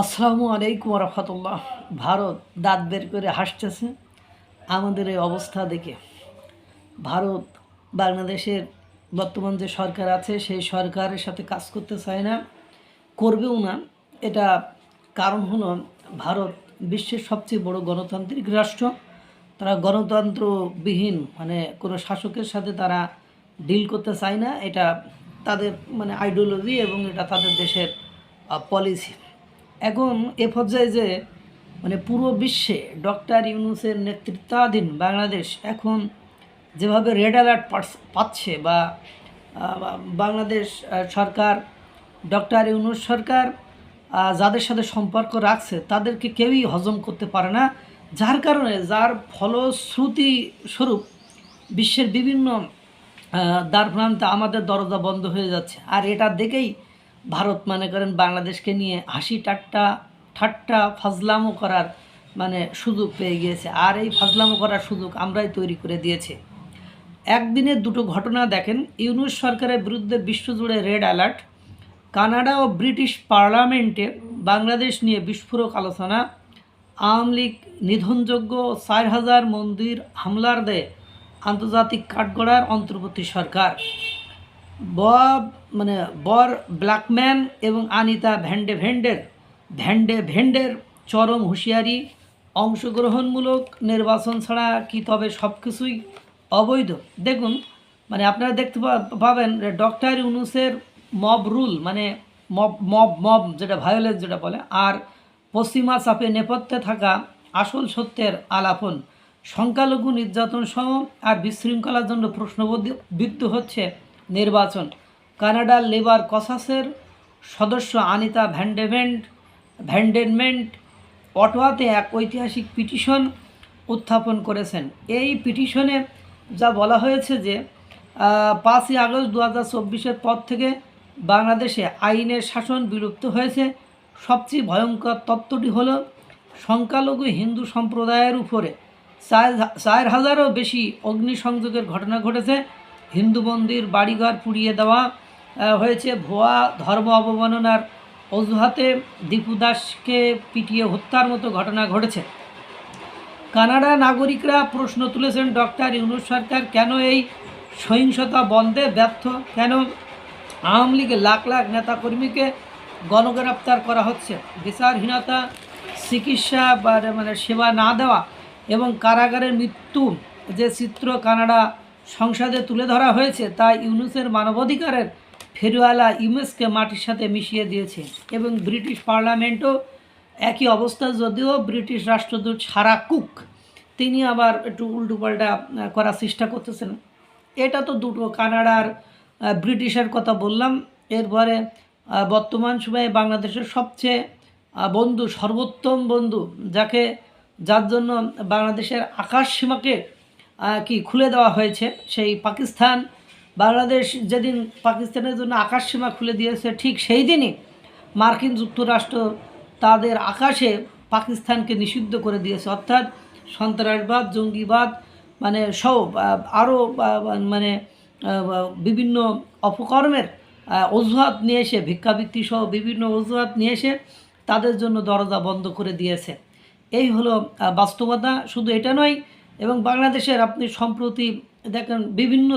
আসসালামু আলাইকুম রহমতুল্লাহ। ভারত দাঁত বের করে হাসতেছে আমাদের এই অবস্থা দেখে। ভারত বাংলাদেশের বর্তমান যে সরকার আছে সেই সরকারের সাথে কাজ করতে চায় না, করবেও না। এটা কারণ হলো ভারত বিশ্বের সবচেয়ে বড় গণতান্ত্রিক রাষ্ট্র। তারা গণতন্ত্রবিহীন কোনো শাসকের সাথে তারা ডিল করতে চায় না। এটা তাদের আইডিওলজি এবং এটা তাদের দেশের পলিসি। এখন এ পর্যায়ে যে পুরো বিশ্বে ডক্টর ইউনূসের নেতৃত্বাধীন বাংলাদেশ এখন যেভাবে রেড অ্যালার্ট পাচ্ছে বা বাংলাদেশ সরকার, ডক্টর ইউনূস সরকার যাদের সাথে সম্পর্ক রাখছে তাদেরকে কেউই হজম করতে পারে না, যার ফলশ্রুতি স্বরূপ বিশ্বের বিভিন্ন দ্বারপ্রান্তে আমাদের দরজা বন্ধ হয়ে যাচ্ছে। আর এটা দেখেই ভারত মনে করেন বাংলাদেশকে নিয়ে হাসি ঠাট্টা ফাজলামো করার সুযোগ পেয়ে গিয়েছে। আর এই ফাজলামো করার সুযোগ আমরাই তৈরি করে দিয়েছি। একদিনের দুটো ঘটনা দেখেন। ইউনূস সরকারের বিরুদ্ধে বিশ্বজুড়ে রেড অ্যালার্ট। কানাডা ও ব্রিটিশ পার্লামেন্টে বাংলাদেশ নিয়ে বিস্ফোরক আলোচনা। আওয়ামী লীগ নিধনযোগ্য 4,000 মন্দির হামলার দেয় আন্তর্জাতিক কাঠগড়ার অন্তর্বর্তী সরকার। বর ব্ল্যাকম্যান এবং আনিতা ভ্যান্ডে ভেন্ডের চরম হুঁশিয়ারি। অংশগ্রহণমূলক নির্বাচন ছাড়া কি তবে সব কিছুই অবৈধ? দেখুন, আপনারা দেখতে পাবেন ডক্টর ইউনূসের মব রুল, মব যেটা ভায়োলেন্স যেটা বলে, আর পশ্চিমা চাপে নেপথ্যে থাকা আসল সত্যের আলাপন, সংখ্যালঘু নির্যাতন সহ আর বিশৃঙ্খলার জন্য প্রশ্নবিদ্ধ হচ্ছে নির্বাচন। কানাডার লেবার কসাসের সদস্য আনিতা ভ্যান্ডেনমেন্ট অটোয়াতে এক ঐতিহাসিক পিটিশন উত্থাপন করেছেন। এই পিটিশনে যা বলা হয়েছে যে 5ই আগস্ট 2024-এর পর থেকে বাংলাদেশে আইনের শাসন বিলুপ্ত হয়েছে। সবচেয়ে ভয়ঙ্কর তত্ত্বটি হলো সংখ্যালঘু হিন্দু সম্প্রদায়ের উপরে 4,000-এরও বেশি অগ্নিসংযোগের ঘটনা ঘটেছে। হিন্দু মন্দির বাড়িঘর পুড়িয়ে দেওয়া হয়েছে। ভুয়া ধর্ম অবমাননার অজুহাতে দীপু দাসকে পিটিয়ে হত্যার মতো ঘটনা ঘটেছে। কানাডা নাগরিকরা প্রশ্ন তুলেছেন, ডক্টর ইউনূস সরকার কেন এই সহিংসতা বন্ধে ব্যর্থ? কেন আওয়ামী লীগের লাখ লাখ নেতাকর্মীকে গণগ্রেপ্তার করা হচ্ছে? বিচারহীনতা, চিকিৎসা সেবা না দেওয়া এবং কারাগারের মৃত্যু যে চিত্র কানাডা সংসদে তুলে ধরা হয়েছে তা ইউনূসের মানবাধিকারের ফেরিওয়ালা ইমেজকে মাটির সাথে মিশিয়ে দিয়েছে। এবং ব্রিটিশ পার্লামেন্টও একই অবস্থা, যদিও ব্রিটিশ রাষ্ট্রদূত সারা কুক তিনি আবার একটু উল্টোপাল্টা করার চেষ্টা করতেছেন। এটা তো দুটো কানাডার ব্রিটিশের কথা বললাম। এরপরে বর্তমান সময়ে বাংলাদেশের সবচেয়ে সর্বোত্তম বন্ধু, যার জন্য বাংলাদেশের আকাশ সীমাকে খুলে দেওয়া হয়েছে, সেই পাকিস্তান। বাংলাদেশ যেদিন পাকিস্তানের জন্য আকাশ সীমা খুলে দিয়েছে, ঠিক সেই দিনই মার্কিন যুক্তরাষ্ট্র তাদের আকাশে পাকিস্তানকে নিষিদ্ধ করে দিয়েছে। অর্থাৎ সন্ত্রাসবাদ, জঙ্গিবাদ সহ আরও বিভিন্ন অপকর্মের অজুহাত নিয়ে এসে, ভিক্ষাবৃত্তি সহ বিভিন্ন অজুহাত নিয়ে এসে তাদের জন্য দরজা বন্ধ করে দিয়েছে। এই হলো বাস্তবতা। শুধু এটা নয়, এবং বাংলাদেশের আপনি সম্প্রতি দেখেন বিভিন্ন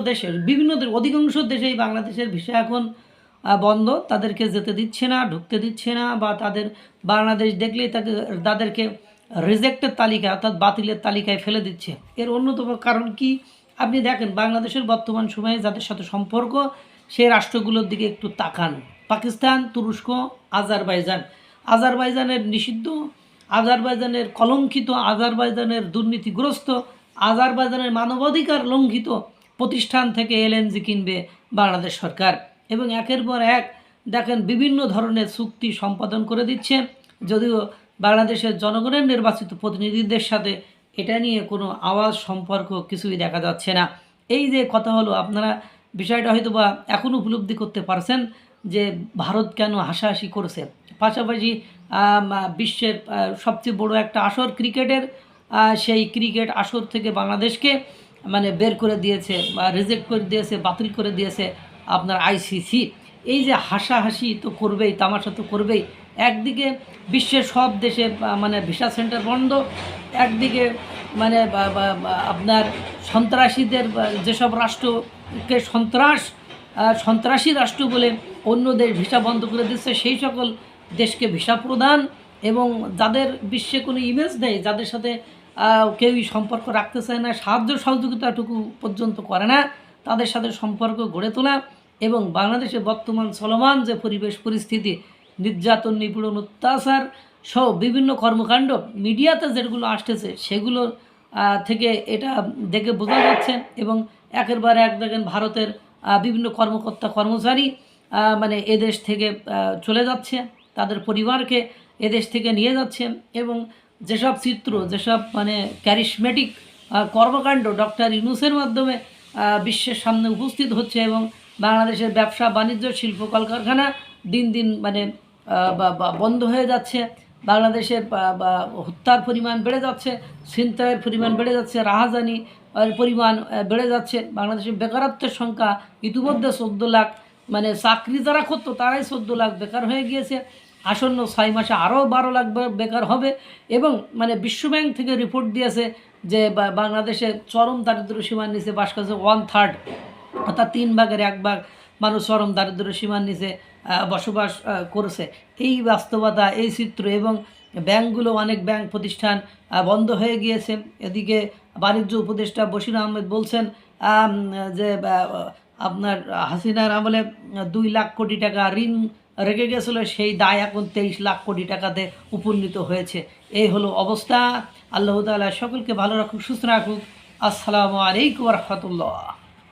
অধিকাংশ দেশেই বাংলাদেশের ভিসা এখন বন্ধ। তাদেরকে যেতে দিচ্ছে না, ঢুকতে দিচ্ছে না, বা বাংলাদেশ দেখলেই তাদেরকে রিজেক্টের তালিকা অর্থাৎ বাতিলের তালিকায় ফেলে দিচ্ছে। এর অন্যতম কারণ কি? আপনি দেখেন বাংলাদেশের বর্তমান সময়ে যাদের সাথে সম্পর্ক সেই রাষ্ট্রগুলোর দিকে একটু তাকান। পাকিস্তান, তুরস্ক, আজারবাইজানের নিষিদ্ধ, আজারবাইজানের কলঙ্কিত, আজারবাইজানের দুর্নীতিগ্রস্ত, আজারবাইজানের মানবাধিকার লঙ্ঘিত প্রতিষ্ঠান থেকে এলএনজি কিনবে বাংলাদেশ সরকার। এবং একের পর এক দেখেন বিভিন্ন ধরনের চুক্তি সম্পাদন করে দিচ্ছে, যদিও বাংলাদেশের জনগণের নির্বাচিত প্রতিনিধিদের সাথে এটা নিয়ে কোনো আওয়াজ সম্পর্ক কিছুই দেখা যাচ্ছে না। এই যে কথা হলো, আপনারা বিষয়টা হয়তো বা এখন উপলব্ধি করতে পারছেন যে ভারত কেন হাসাহাসি করেছে। পাশাপাশি বিশ্বের সবচেয়ে বড় একটা আসর ক্রিকেটের, সেই ক্রিকেট আসর থেকে বাংলাদেশকে বের করে দিয়েছে বা রিজেক্ট করে দিয়েছে, বাতিল করে দিয়েছে আপনার আইসিসি। এই যে হাসাহাসি তো করবেই, তামাশা তো করবেই, একদিকে বিশ্বের সব দেশে মানে ভিসা সেন্টার বন্ধ, একদিকে মানে আপনার সন্ত্রাসীদের যেসব রাষ্ট্রকে সন্ত্রাসী রাষ্ট্র বলে অন্য দেশ ভিসা বন্ধ করে দিচ্ছে, সেই সকল দেশকে ভিসা প্রদান এবং যাদের বিশ্বে কোনো ইমেজ নেই, যাদের সাথে কেউই সম্পর্ক রাখতে চায় না, সাহায্য সহযোগিতাটুকু পর্যন্ত করে না, তাদের সাথে সম্পর্ক গড়ে তোলা এবং বাংলাদেশে বর্তমান চলমান যে পরিবেশ পরিস্থিতি, নির্যাতন, নিপীড়ন, অত্যাচার সহ বিভিন্ন কর্মকাণ্ড মিডিয়াতে যেগুলো আসতেছে সেগুলো থেকে এটা দেখে বোঝা যাচ্ছে। এবং একের পর এক দেখেন ভারতের বিভিন্ন কর্মকর্তা কর্মচারী মানে এদেশ থেকে চলে যাচ্ছে, তাদের পরিবারকে এদেশ থেকে নিয়ে যাচ্ছে এবং যেসব চিত্র, যেসব মানে ক্যারিশমেটিক কর্মকাণ্ড ডক্টর ইউনূসের মাধ্যমে বিশ্বের সামনে উপস্থিত হচ্ছে এবং বাংলাদেশের ব্যবসা বাণিজ্য শিল্প কলকারখানা দিন দিন মানে বন্ধ হয়ে যাচ্ছে, বাংলাদেশের হত্যার পরিমাণ বেড়ে যাচ্ছে, ছিনতাইয়ের পরিমাণ বেড়ে যাচ্ছে, রাহাজানি পরিমাণ বেড়ে যাচ্ছে, বাংলাদেশের বেকারত্বের সংখ্যা ইতিমধ্যে 14 লাখ, মানে চাকরি যারা করতো তারাই 14 লাখ বেকার হয়ে গিয়েছে, আসন্ন 6 মাসে আরও 12 লাখ বেকার হবে এবং মানে বিশ্বব্যাংক থেকে রিপোর্ট দিয়েছে যে বাংলাদেশে চরম দারিদ্র্য সীমার নিচে বাস করছে 1/3, অর্থাৎ 3 ভাগের 1 ভাগ মানুষ চরম দারিদ্র্য সীমার নিচে বসবাস করছে। এই বাস্তবতা, এই চিত্র এবং ব্যাংকগুলো, অনেক ব্যাংক প্রতিষ্ঠান বন্ধ হয়ে গিয়েছে। এদিকে বাণিজ্য উপদেষ্টা বশির আহমেদ বলছেন যে আপনার হাসিনার আমলে 2 লাখ কোটি টাকা ঋণ রেখে গেছিলো, সেই দায় এখন 23 লাখ কোটি টাকাতে উপনীত হয়েছে। এই হলো অবস্থা। আল্লাহ তাআলা সকলকে ভালো রাখুক, সুস্থ রাখুক। আসসালামু আলাইকুম ওয়া রাহমাতুল্লাহ।